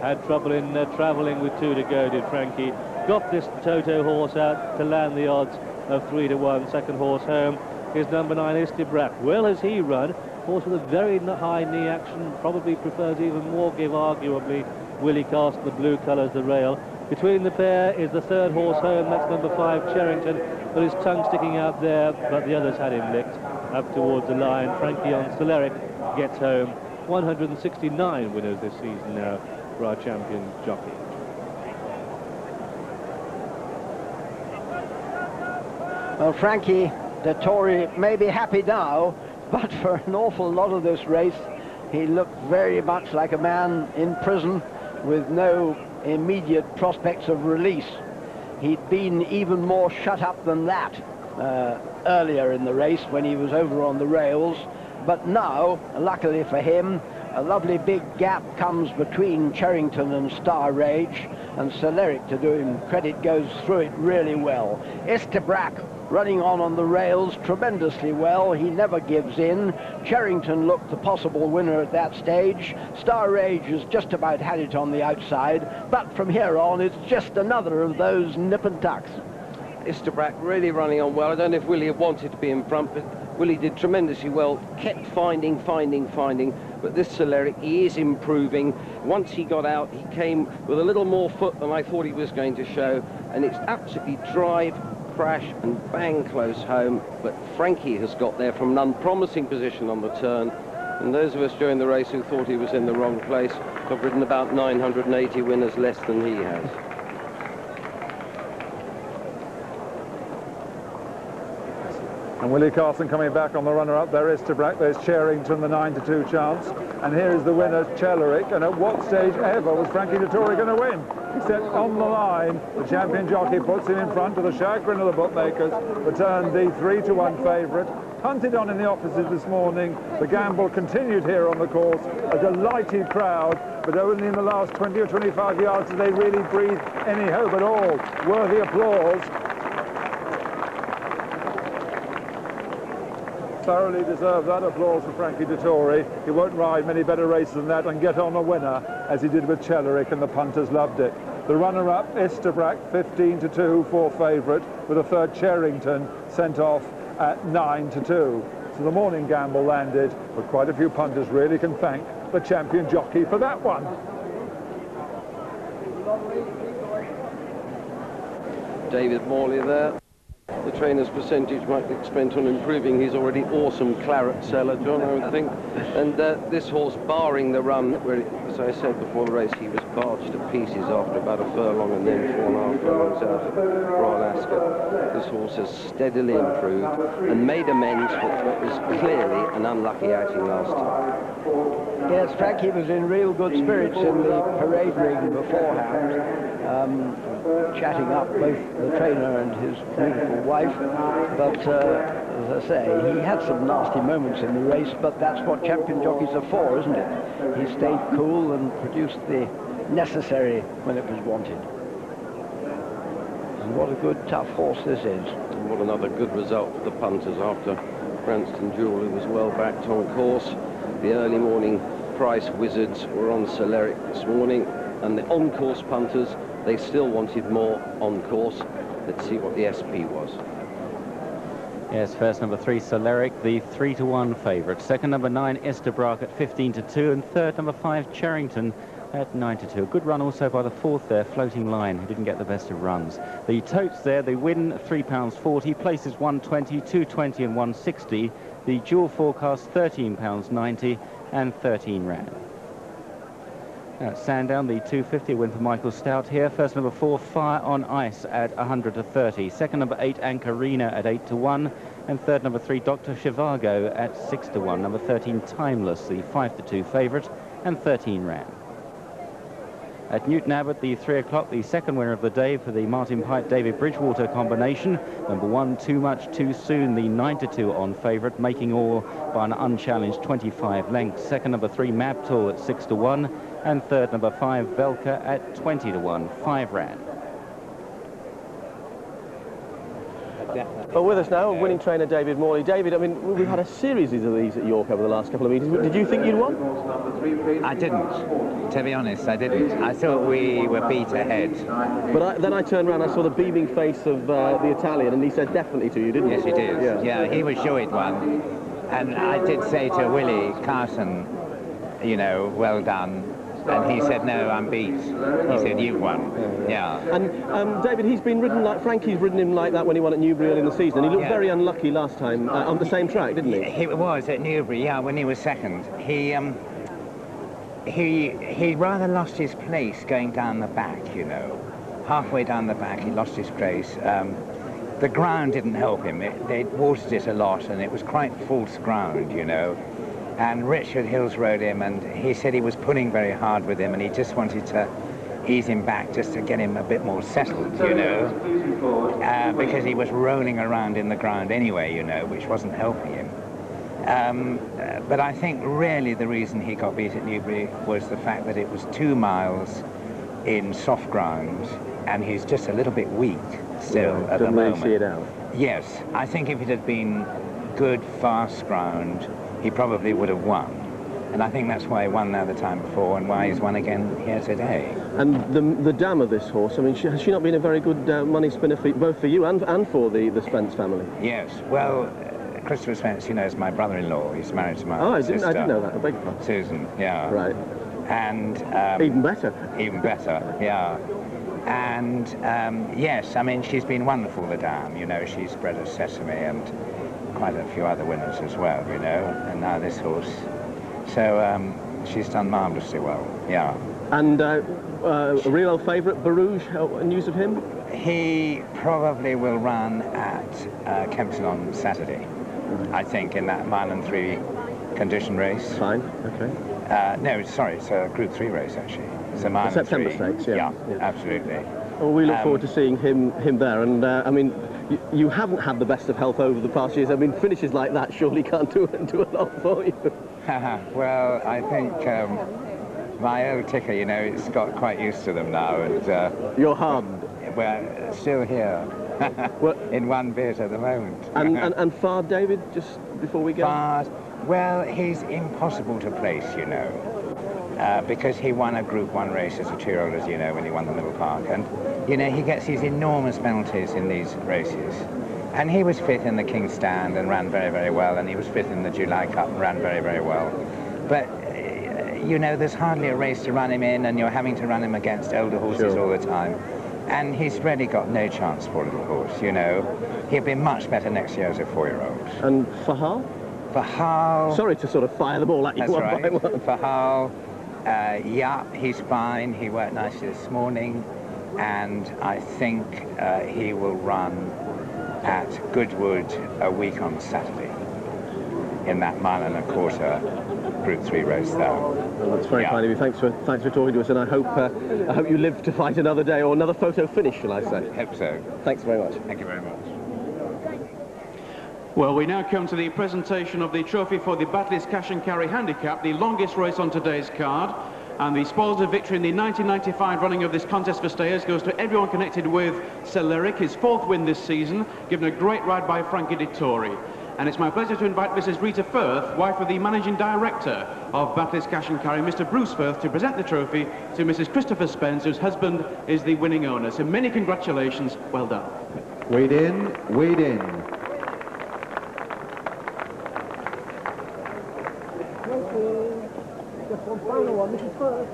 Had trouble in travelling with 2 to go, did Frankie. Got this Toto horse out to land the odds of 3 to 1. Second horse home is number 9, Istibrak. Well has he run. Horse with a very high knee action, probably prefers even more give, arguably, Willie Carson, the blue colours, the rail. Between the pair is the third horse home, that's number 5, Cherrington, but his tongue sticking out there, but the others had him licked up towards the line. Frankie on Celeric gets home. 169 winners this season now for our champion jockey. Well, Frankie Dettori may be happy now, but for an awful lot of this race, he looked very much like a man in prison with no immediate prospects of release. He'd been even more shut up than that earlier in the race when he was over on the rails, but now, luckily for him, a lovely big gap comes between Cherrington and Star Rage, and Celeric, to do him credit, goes through it really well. Istibrak running on the rails tremendously well. He never gives in. Cherrington looked the possible winner at that stage. Star Rage has just about had it on the outside, but from here on it's just another of those nip and tucks. Istibrak really running on well. I don't know if Willie had wanted to be in front, but Willie did tremendously well, kept finding, but this Celeric, he is improving. Once he got out, he came with a little more foot than I thought he was going to show, and it's absolutely drive, crash and bang close home, but Frankie has got there from an unpromising position on the turn, and those of us during the race who thought he was in the wrong place have ridden about 980 winners less than he has. And Willie Carson coming back on the runner-up. There is Istibrak, there's Cherrington, the 9 to 2 chance. And here is the winner, Celeric. And at what stage ever was Frankie Dettori going to win? Except on the line, the champion jockey puts him in front to the chagrin of the bookmakers. Returned the 3 to 1 favourite. Hunted on in the offices this morning. The gamble continued here on the course. A delighted crowd, but only in the last 20 or 25 yards did they really breathe any hope at all. Worthy applause. Thoroughly deserved that applause for Frankie Dettori. He won't ride many better races than that and get on a winner, as he did with Celeric, and the punters loved it. The runner-up, Istibrak, 15 to 2 for favourite, with a third Cherrington sent off at 9 to 2. So the morning gamble landed, but quite a few punters really can thank the champion jockey for that one. David Morley there. The trainer's percentage might be spent on improving his already awesome claret cellar, John, I would think. And this horse, barring the run, where, as I said before the race, he was barged to pieces after about a furlong and then 4.5 furlongs out of Royal Ascot. This horse has steadily improved and made amends for what was clearly an unlucky outing last time. Yes, Frankie was in real good spirits in the parade ring beforehand, chatting up both the trainer and his beautiful wife, but as I say, he had some nasty moments in the race, but that's what champion jockeys are for, isn't it? He stayed cool and produced the necessary when it was wanted. And what a good, tough horse this is. And what another good result for the punters after Cranston Jewel, who was well backed on course. The early morning price wizards were on Celeric this morning, and the on-course punters, they still wanted more on course. Let's see what the SP was. Yes, first number 3, Celeric, the 3 to 1 favourite. Second number 9, Istibrak at 15 to 2, and third number 5, Cherrington at 9 to 2. A good run also by the fourth there, Floating Line, who didn't get the best of runs. The totes there, they win £3.40, places 120, 220 and 160. The dual forecast £13.90 and 13 rand. Now Sandown, the 250 win for Michael Stout here. First number 4, Fire on Ice at 100 to 30. Second number 8, Ankarina at 8 to 1. And third number 3, Dr. Shivago at 6 to 1. Number 13, Timeless, the 5 to 2 favourite, and 13 rand. At Newton Abbot, the 3 o'clock, the second winner of the day for the Martin Pipe-David Bridgewater combination. Number 1, Too Much Too Soon, the 9 to 2 on favourite, making all by an unchallenged 25 lengths. Second number 3, Mabtul at 6 to 1. And third number 5, Velka at 20 to 1, 5 rand. definitely. Well, with us now, winning trainer David Morley. David, I mean, we've had a series of these at York over the last couple of meetings. Did you think you'd won? I didn't. To be honest, I didn't. I thought we were beat ahead. But then I turned around, I saw the beaming face of the Italian, and he said definitely to you, didn't he? Yes, he did. Yeah, he was sure he'd won. And I did say to Willie Carson, you know, well done. And he said, no, I'm beat. He said, you've won. Yeah. And David, he's been ridden like, Frankie's ridden him like that when he won at Newbury early in the season. He looked very unlucky last time on the same track, didn't he? He was at Newbury, yeah, when he was second. He rather lost his place going down the back, you know. Halfway down the back, he lost his place. The ground didn't help him. They watered it a lot, and it was quite false ground, you know. And Richard Hills rode him, and he said he was pulling very hard with him, and he just wanted to ease him back just to get him a bit more settled, you know, because he was rolling around in the ground anyway, you know, which wasn't helping him. But I think really the reason he got beat at Newbury was the fact that it was 2 miles in soft ground, and he's just a little bit weak still at the moment. See it out. Yes, I think if it had been good, fast ground, he probably would have won. And I think that's why he won there the time before and why he's won again here today. And the dam of this horse, I mean, has she not been a very good money spinner both for you and for the Spence family? Yes, well, Christopher Spence, you know, is my brother-in-law. He's married to my sister. I didn't know that. I beg your pardon. Susan, yeah. Right. And... even better. Even better, yeah. And, yes, I mean, she's been wonderful, the dam. You know, she's bred a Sesame and quite a few other winners as well, you know, and now this horse. So she's done marvellously well, yeah. And a real old favourite, Barouge, news of him? He probably will run at Kempton on Saturday, I think, in that 1 3 condition race. Fine, okay. No, sorry, it's a Group 3 race, actually. It's a 1 September 3. Stakes, yeah. Absolutely. Well, we look forward to seeing him there, and I mean, you haven't had the best of health over the past years. I mean, finishes like that surely can't do a lot for you. Well, I think my old ticker, you know, it's got quite used to them now, and you're hardened. We're still here, in one bit at the moment. and Fard, David, just before we go. Fard, well, he's impossible to place, you know. Because he won a Group 1 race as a 2-year-old, as you know, when he won the Middle Park. And, you know, he gets these enormous penalties in these races. And he was 5th in the King's Stand and ran very, very well. And he was 5th in the July Cup and ran very, very well. But, you know, there's hardly a race to run him in, and you're having to run him against older horses all the time. And he's really got no chance, poor little horse, you know. He'll be much better next year as a 4-year-old. And Fahal? Fahal... Sorry to sort of fire them all at you one by one. Fahal... yeah, he's fine. He worked nicely this morning, and I think he will run at Goodwood a week on Saturday in that 1 1/4 Group 3 race there. Well, that's very kind of you. Thanks for talking to us, and I hope you live to fight another day or another photo finish, shall I say? Hope so. Thanks very much. Thank you very much. Well, we now come to the presentation of the trophy for the Batley's Cash and Carry Handicap, the longest race on today's card. And the spoils of victory in the 1995 running of this contest for stayers goes to everyone connected with Celeric, his 4th win this season, given a great ride by Frankie Dettori. And it's my pleasure to invite Mrs. Rita Firth, wife of the Managing Director of Batley's Cash and Carry, Mr. Bruce Firth, to present the trophy to Mrs. Christopher Spence, whose husband is the winning owner. So many congratulations. Well done. Wade in, wade in. Just one final one, Mrs. Firth.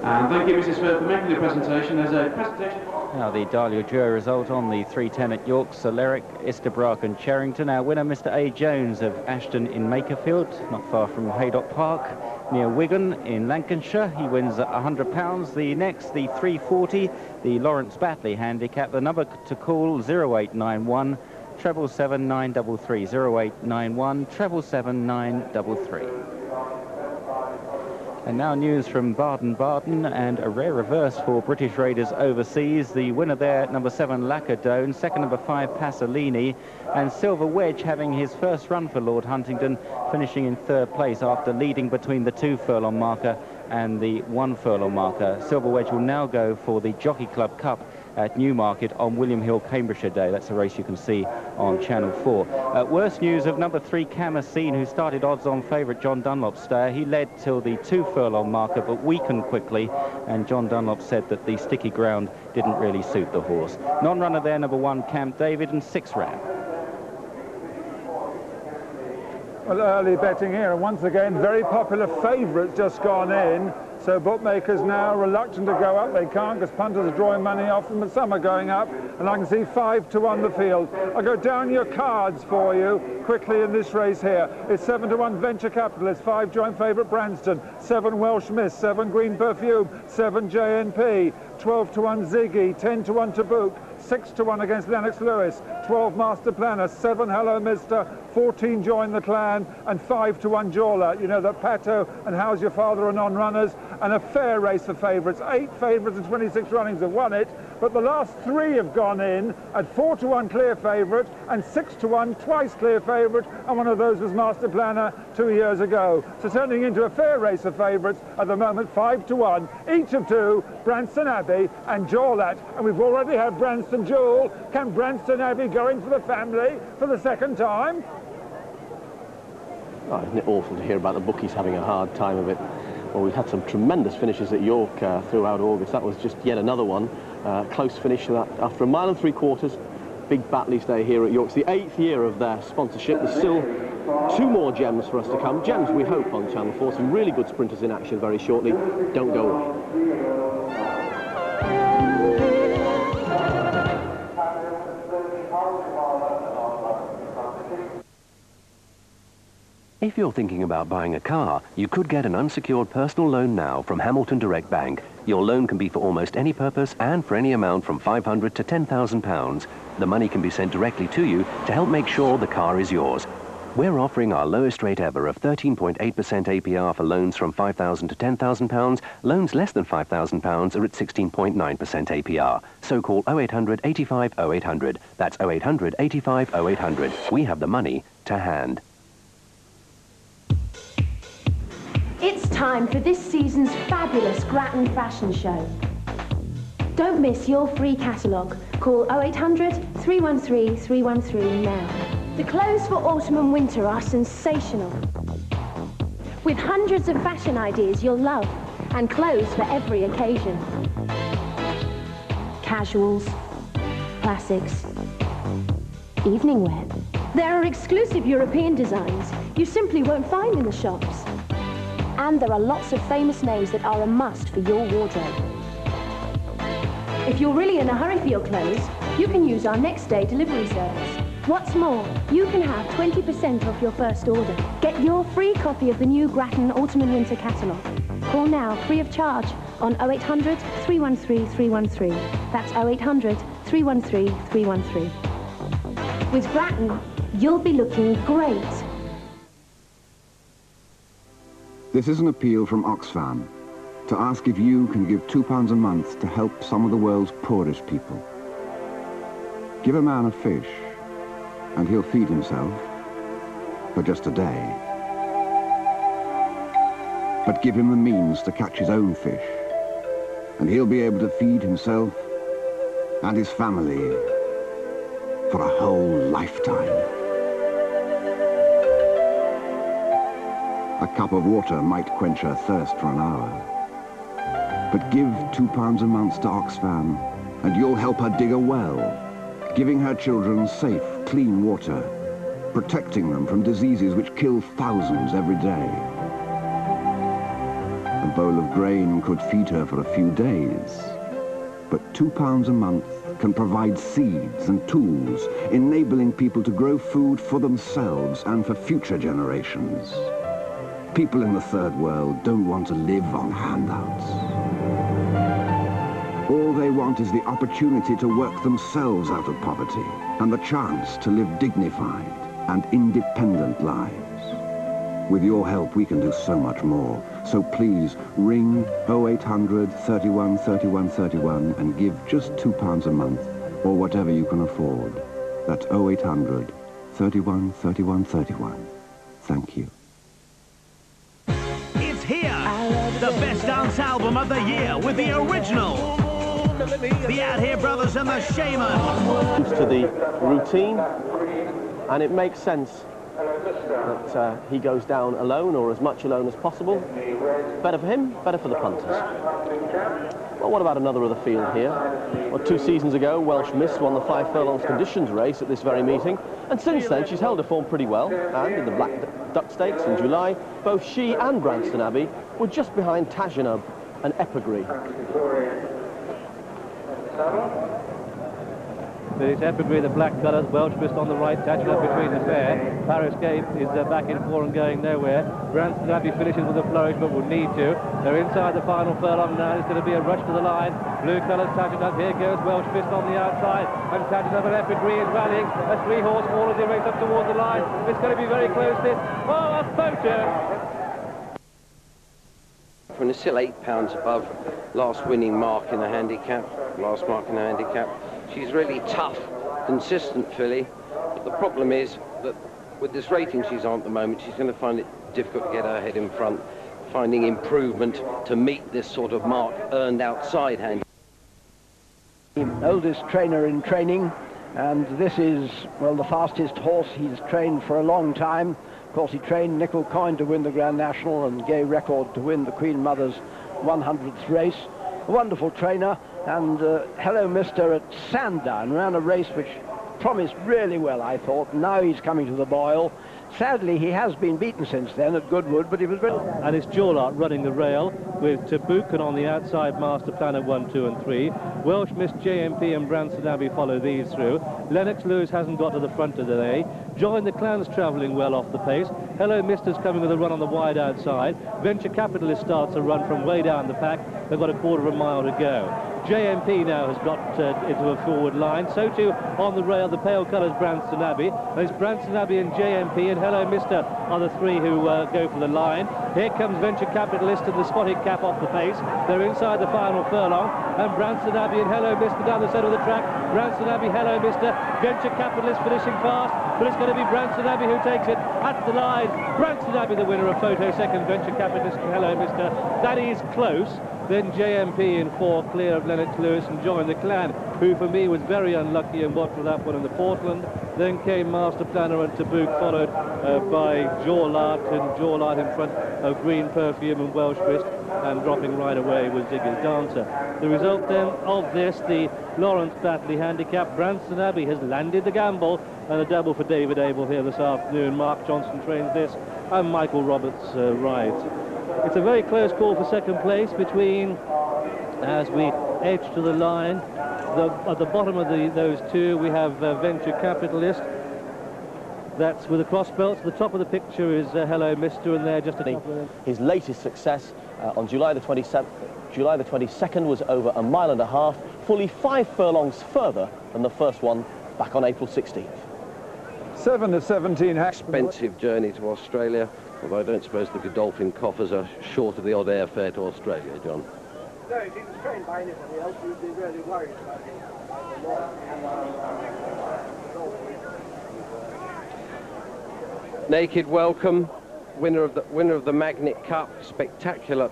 And thank you, Mrs. Firth, for making the presentation. There's a presentation. Now the Dahlia Jura result on the 3:10 at York, Celeric, Istabraq and Cherrington. Our winner, Mr. A. Jones of Ashton in Makerfield, not far from Haydock Park, near Wigan in Lancashire. He wins £100. The next, the 340, the Lawrence Batley handicap. The number to call, 0891 777 933, 0891 777 933. And now news from Baden-Baden, and a rare reverse for British Raiders overseas. The winner there, number 7, Lacadone, second number 5, Pasolini, and Silver Wedge having his first run for Lord Huntingdon, finishing in 3rd place after leading between the 2 furlong marker and the 1 furlong marker. Silver Wedge will now go for the Jockey Club Cup at Newmarket on William Hill, Cambridgeshire Day. That's a race you can see on Channel 4. Worst news of number 3, Camasine, who started odds-on favourite John Dunlop's stayer. He led till the 2 furlong marker, but weakened quickly, and John Dunlop said that the sticky ground didn't really suit the horse. Non-runner there, number 1, Camp David, and 6 ran. Well, early betting here, and once again, very popular favourites just gone in. So bookmakers now reluctant to go up. They can't because punters are drawing money off them, but some are going up. And I can see 5 to 1 the field. I'll go down your cards for you quickly in this race here. It's 7 to 1 Venture Capitalist, 5 joint favourite Branston, 7 Welsh Miss, 7 Green Perfume, 7 JNP, 12 to 1 Ziggy, 10 to 1 Tabuk, 6 to 1 against Lennox Lewis, 12 Master Planner, 7 Hello Mister, 14 Join the Clan, and 5 to 1 Jawler. You know that Pato and How's Your Father are non-runners, and a fair race for favourites. 8 favourites and 26 runnings have won it, but the last 3 have gone in at 4 to 1 clear favourite and 6 to 1 twice clear favourite, and one of those was Master Planner 2 years ago. So turning into a fair race of favourites at the moment, 5 to 1, each of 2, Branston Abbey and Jawlat, and we've already had Branston Jewel. Can Branston Abbey go in for the family for the second time? Oh, isn't it awful to hear about the bookies having a hard time of it? Well, we've had some tremendous finishes at York throughout August. That was just yet another one. Close finish after 1 3/4 miles. Big Batley's Day here at York. It's the 8th year of their sponsorship. There's still 2 more gems for us to come. Gems, we hope, on Channel 4. Some really good sprinters in action very shortly. Don't go away. If you're thinking about buying a car, you could get an unsecured personal loan now from Hamilton Direct Bank. Your loan can be for almost any purpose and for any amount from £500 to £10,000. The money can be sent directly to you to help make sure the car is yours. We're offering our lowest rate ever of 13.8% APR for loans from £5,000 to £10,000. Loans less than £5,000 are at 16.9% APR. So call 0800 85 0800. That's 0800 85 0800. We have the money to hand. It's time for this season's fabulous Grattan Fashion Show. Don't miss your free catalogue. Call 0800 313 313 now. The clothes for autumn and winter are sensational. With hundreds of fashion ideas you'll love and clothes for every occasion. Casuals, classics, evening wear. There are exclusive European designs you simply won't find in the shops. And there are lots of famous names that are a must for your wardrobe. If you're really in a hurry for your clothes, you can use our next day delivery service. What's more, you can have 20% off your first order. Get your free copy of the new Grattan Autumn and Winter catalogue. Call now, free of charge, on 0800 313 313. That's 0800 313 313. With Grattan, you'll be looking great. This is an appeal from Oxfam to ask if you can give £2 a month to help some of the world's poorest people. Give a man a fish and he'll feed himself for just a day. But give him the means to catch his own fish and he'll be able to feed himself and his family for a whole lifetime. A cup of water might quench her thirst for an hour. But give £2 a month to Oxfam, and you'll help her dig a well, giving her children safe, clean water, protecting them from diseases which kill thousands every day. A bowl of grain could feed her for a few days, but £2 a month can provide seeds and tools, enabling people to grow food for themselves and for future generations. People in the third world don't want to live on handouts. All they want is the opportunity to work themselves out of poverty and the chance to live dignified and independent lives. With your help, we can do so much more. So please ring 0800 31 31 31 and give just £2 a month or whatever you can afford. That's 0800 31 31 31. Thank you. Here, the the best dance album of the year with the original. The Out Here Brothers and the Shaman. To the routine, and it makes sense that he goes down alone, or as much alone as possible. Better for him, better for the punters. Well, what about another of the field here? Well, 2 seasons ago, Welsh Miss won the 5 furlongs conditions race at this very meeting, and since then she's held her form pretty well, and in the Black Duck Stakes in July, both she and Branston Abbey were just behind Tajanub and Epigris. It's Epigris, the black colours, Welsh Miss on the right, Tajanub between the pair. Paris Gate is back in 4 and going nowhere. Branston Abbey finishes with a flourish, but will need to. They're inside the final furlong now. It's going to be a rush to the line. Blue colours, Tajanub. Here goes Welsh Miss on the outside, and Tajanub and Epigris is rallying. A 3-horse ball as they race up towards the line. It's going to be very close this. Oh, a photo! From still £8 above last winning mark in a handicap, last mark in a handicap. She's really tough, consistent filly, but the problem is that with this rating she's on at the moment, she's going to find it difficult to get her head in front, finding improvement to meet this sort of mark earned outside handicap. The oldest trainer in training, and this is, well, the fastest horse he's trained for a long time. Of course, he trained Nickel Coin to win the Grand National and Gay Record to win the Queen Mother's 100th race. A wonderful trainer, and Hello Mister at Sandown ran a race which promised really well, I thought. Now he's coming to the Boyle. Sadly, he has been beaten since then at Goodwood, but he was really... And it's Jawlart running the rail with Tabukan on the outside, Master Planner 1, 2 and 3. Welsh Miss, JMP and Branston Abbey follow these through. Lennox Lewis hasn't got to the front of the day. Join the Clans travelling well off the pace. Hello Mister's coming with a run on the wide outside. Venture Capitalist starts a run from way down the pack. They've got a quarter of a mile to go. JMP now has got into a forward line. So too on the rail, the pale colours Branston Abbey. There's Branston Abbey and JMP, and Hello Mister are the 3 who go for the line. Here comes Venture Capitalist and the spotted cap off the pace. They're inside the final furlong, and Branston Abbey and Hello Mister down the centre of the track. Branston Abbey, Hello Mister, Venture Capitalist finishing fast, but it's going to be Branston Abbey who takes it at the line. Branston Abbey the winner of photo, second Venture Capitalist and Hello Mister. That is close. Then JMP in 4, clear of Lennox Lewis, and joined the Clan, who for me was very unlucky and watched for that one in the Portland. Then came Master Planner and Tabuk, followed by Jawlart, and Jawlart in front of Green Perfume and Welsh Miss, and dropping right away was Ziggy's Dancer. The result then of this, the Lawrence Batley handicap, Branston Abbey has landed the gamble, and a double for David Abel here this afternoon. Mark Johnson trains this, and Michael Roberts rides. It's a very close call for second place between, as we edge to the line, at the bottom of those 2 we have Venture Capitalist. That's with the cross belts. The top of the picture is Hello Mister, and they're just a... His latest success on July the 22nd was over a mile and a half, fully 5 furlongs further than the first one back on April 16th. 7 to 17. Expensive journey to Australia, although I don't suppose the Godolphin coffers are short of the odd airfare to Australia, John. No, if he was trained by anybody else, you'd be really worried about him. Naked Welcome, winner of the Magnet Cup. Spectacular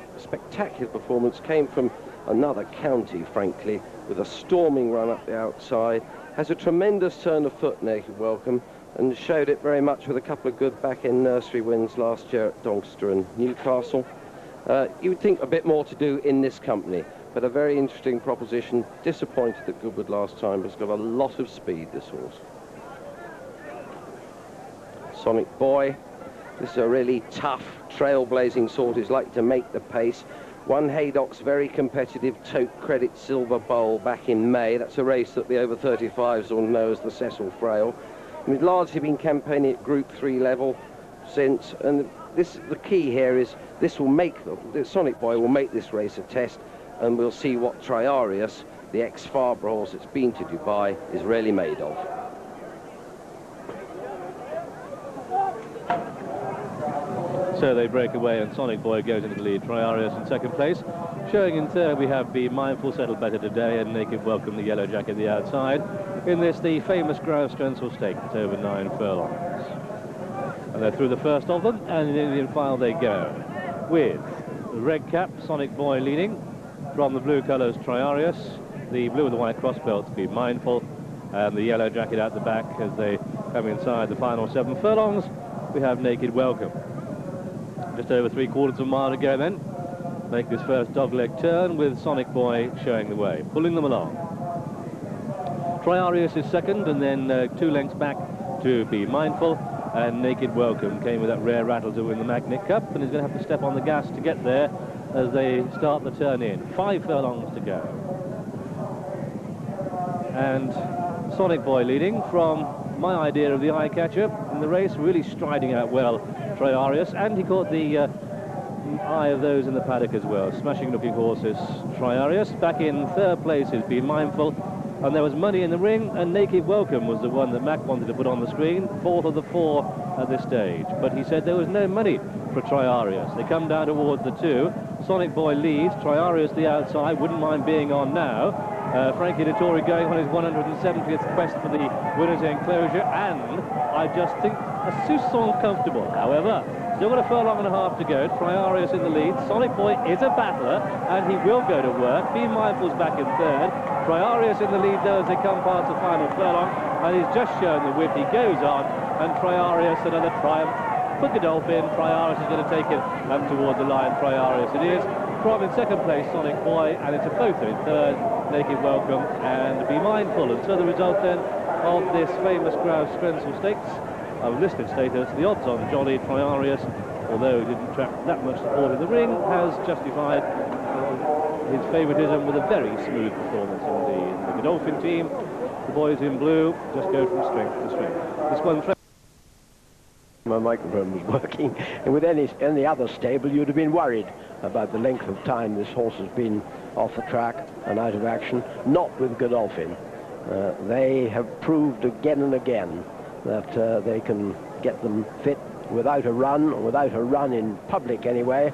performance. Came from another county, frankly, with a storming run up the outside. Has a tremendous turn of foot, Naked Welcome, and showed it very much with a couple of good back-end nursery wins last year at Doncaster and Newcastle. You would think a bit more to do in this company, but a very interesting proposition. Disappointed at Goodwood last time, but has got a lot of speed, this horse. Sonic Boy. This is a really tough, trailblazing sort who's like to make the pace. Won Haydock's very competitive Tote Credit Silver Bowl back in May. That's a race that the over 35s will know as the Cecil Frail. We've largely been campaigning at Group 3 level since, and the key here is this will make the Sonic Boy will make this race a test, and we'll see what Triarius, the ex-Farber horse that's been to Dubai, is really made of. So they break away, and Sonic Boy goes into the lead. Triarius in second place. Showing in third, we have Be Mindful, Settle Better Today, and Naked Welcome, the Yellow Jacket, the outside. In this, the famous Grouse Strensel Stake, that's over 9 furlongs. And they're through the first of them, and in the Indian file they go, with The red cap, Sonic Boy leading. From the blue colours, Triarius. The blue with the white cross belts, Be Mindful. And the yellow jacket out the back as they come inside the final 7 furlongs. We have Naked Welcome. Just over 3/4 of a mile to go then. Make this first dogleg turn with Sonic Boy showing the way, pulling them along. Triarius is second, and then 2 lengths back to Be Mindful. And Naked Welcome came with that rare rattle to win the Magnet Cup, and is going to have to step on the gas to get there as they start the turn in. 5 furlongs to go. And Sonic Boy leading from my idea of the eye catcher in the race, really striding out well, Triarius, and he caught the eye of those in the paddock as well. Smashing looking horses, Triarius. Back in 3rd place is Be Mindful, and there was money in the ring, and Naked Welcome was the one that Mac wanted to put on the screen, 4th of the 4 at this stage, but he said there was no money for Triarius. They come down towards the 2. Sonic Boy leads, Triarius the outside, wouldn't mind being on now. Frankie Dettori going on his 170th quest for the winner's enclosure, and I just think a Sousson comfortable. However, still got a furlong and a half to go. Triarius in the lead. Sonic Boy is a battler, and he will go to work. Be Mindful's back in 3rd. Triarius in the lead though as they come past the final furlong, and he's just shown the whip. He goes on, and Triarius, another triumph for Godolphin. Triarius is going to take it up towards the line. Triarius it is. From in 2nd place, Sonic Boy, and it's a photo in 3rd, Naked Welcome, and Be Mindful. And so the result then of this famous Grouse Strensel Stakes of listed status, the odds on Jolly Triarius, although he didn't attract that much support in the ring, has justified his favouritism with a very smooth performance in the Godolphin team. The boys in blue just go from strength to strength. This one... My microphone was working, and with any other stable you'd have been worried about the length of time this horse has been off the track and out of action. Not with Godolphin. They have proved again and again that they can get them fit without a run, or without a run in public anyway.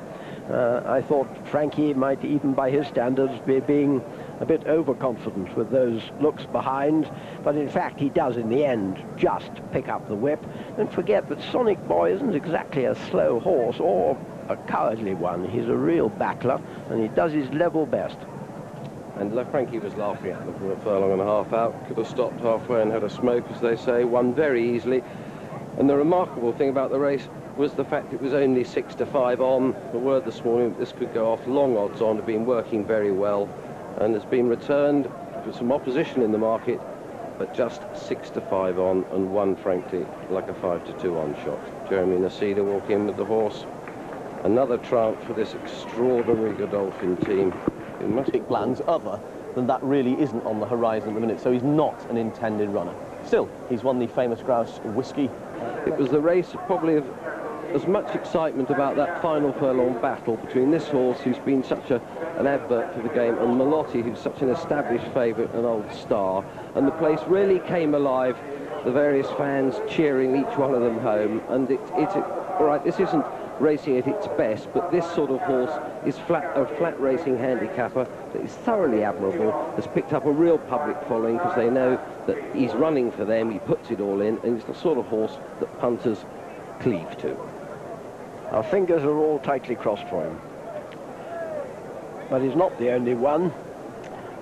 I thought Frankie might, even by his standards, be being a bit overconfident with those looks behind, but in fact he does in the end just pick up the whip. Don't forget that Sonic Boy isn't exactly a slow horse or a cowardly one. He's a real battler, and he does his level best. And Frankie was laughing at them from a furlong and a half out. Could have stopped halfway and had a smoke, as they say. Won very easily. And the remarkable thing about the race was the fact it was only 6 to 5 on. The word this morning, this could go off long odds on, have been working very well, and has been returned with some opposition in the market, but just 6 to 5 on, and won, frankly, like a 5 to 2 on shot. Jeremy Nacida walking in with the horse. Another triumph for this extraordinary Godolphin team. It must be plans other than that really isn't on the horizon at the minute, so he's not an intended runner. Still, he's won the famous Grouse Whisky. It was the race probably of as much excitement about that final furlong battle between this horse, who's been such an advert for the game, and Malotti, who's such an established favourite, an old star. And the place really came alive, the various fans cheering each one of them home. And it's all right, this isn't racing at its best, but this sort of horse is a flat racing handicapper that is thoroughly admirable, has picked up a real public following because they know that he's running for them, he puts it all in, and it's the sort of horse that punters cleave to. Our fingers are all tightly crossed for him. But he's not the only one.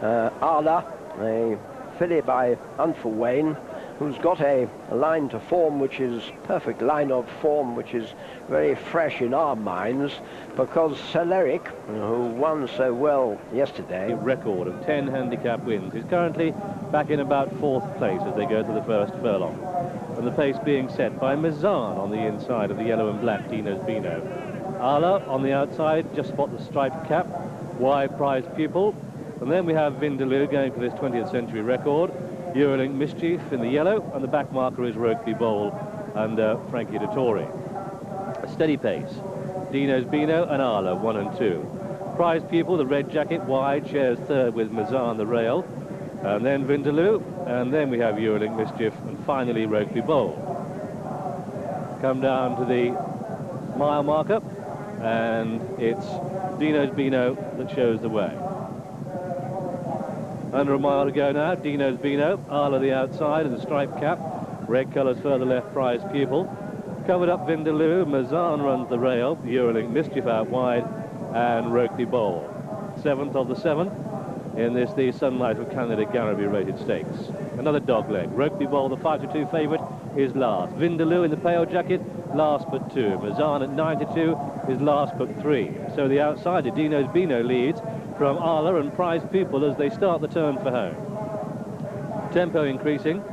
Arla, a filly by Unful Wayne, who's got a line to form which is perfect line of form, which is very fresh in our minds, because Celeric, who won so well yesterday, a record of 10 handicap wins, is currently back in about 4th place as they go to the first furlong, and the pace being set by Mizan on the inside of the yellow and black Dino's Beano. Arla on the outside, just spot the striped cap, wide prize pupil, and then we have Vindaloo going for this 20th century record. Yearling Mischief in the yellow, and the back marker is Rokeby Bowl and Frankie Dettori. A steady pace. Dino's Beano and Arla, 1 and 2. Prize Pupil, the red jacket, wide, shares 3rd with Mazan the rail, and then Vindaloo, and then we have Yearling Mischief, and finally Rokeby Bowl. Come down to the mile marker, and it's Dino's Beano that shows the way. Under a mile to go now, Dino's Beano, Arla the outside and the striped cap, red colours further left, Prize Pupil. Covered up Vindaloo, Mazan runs the rail, Yearling Mischief out wide, and Rokeby Bowl. 7th of the 7 in this, the Sunlight of Canada Garraby rated stakes. Another dog leg. Rokeby Bowl, the 5-2 favourite, is last. Vindaloo in the pale jacket, last but 2. Mazan at 9-2 is last but 3. So the outsider, Dino's Beano, leads from Arla and Prize Pupil as they start the turn for home. Tempo increasing.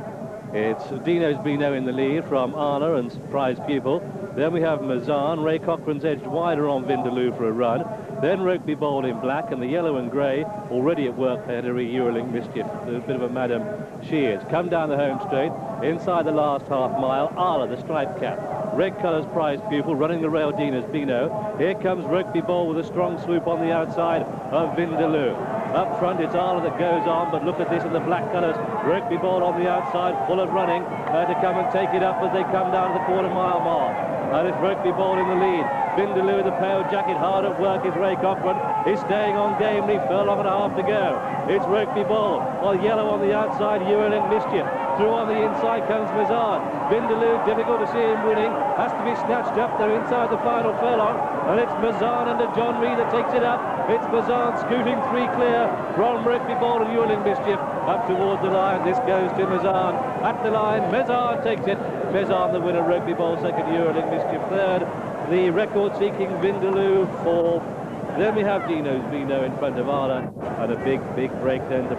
It's Dino's Beano in the lead from Arla and Prize Pupil. Then we have Mazan. Ray Cochrane's edged wider on Vindaloo for a run. Then Rokeby Bowl in black, and the yellow and grey already at work for Hederi Yearling Mischief. There's a bit of a madam she is. Come down the home straight, inside the last half mile, Arla, the striped cap. Red colours Prize Pupil, running the rail Dino's Beano. Here comes Rokeby Bowl with a strong swoop on the outside of Vindaloo. Up front, it's Arla that goes on, but look at this in the black colours. Rokeby Bowl on the outside, full of running, to come and take it up as they come down to the quarter-mile mark. And it's Rokeby Bowl in the lead. Vindaloo in the pale jacket, hard at work is Ray Cochrane. He's staying on gamely, furlong and a half to go. It's Rokeby Bowl, on yellow on the outside, Yearling Mischief. Through on the inside comes Mazan. Vindaloo, difficult to see him winning, has to be snatched up. They're inside the final furlong, and it's Mazan under John Reed that takes it up. It's Mazan scooting 3 clear from Rokeby Bowl and Yearling Mischief up towards the line. This goes to Mazan at the line. Mazan takes it. Mazan the winner, Rokeby Bowl second, Yearling Mischief third. The record-seeking Vindaloo fourth. Then we have Dino's Beano in front of Arla, and a big break then to